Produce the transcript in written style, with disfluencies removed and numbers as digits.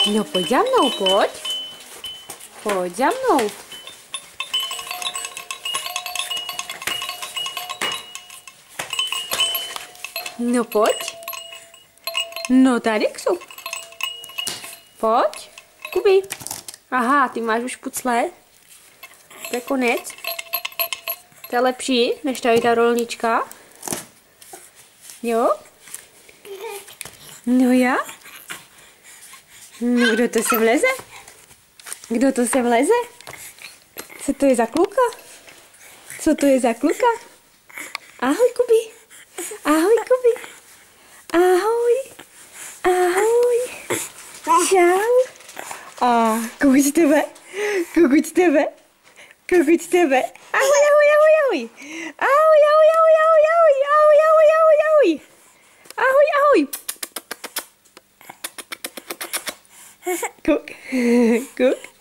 No pojď za mnou, pojď. Pojď za mnou. No pojď. No tady jsou. Pojď. Kubi. Aha, ty máš už pucle. To je konec. To je lepší, než tady ta rolnička. Jo? No já? No kdo to sem leze? Kdo to sem leze? Co to je za kluka? Co to je za kluka? Ahoj, Kubi. Ahoj, Kubi. Ahoj. Ahoj. Čau. A kukuť tebe. Kukuť tebe. Kukuť tebe. Ahoj, ahoj, ahoj, ahoj. Ahoj, ahoj, ahoj, ahoj, ahoj. Ahoj, ahoj, ahoj, ahoj. Ahoj, ahoj. Kuk. Kuk.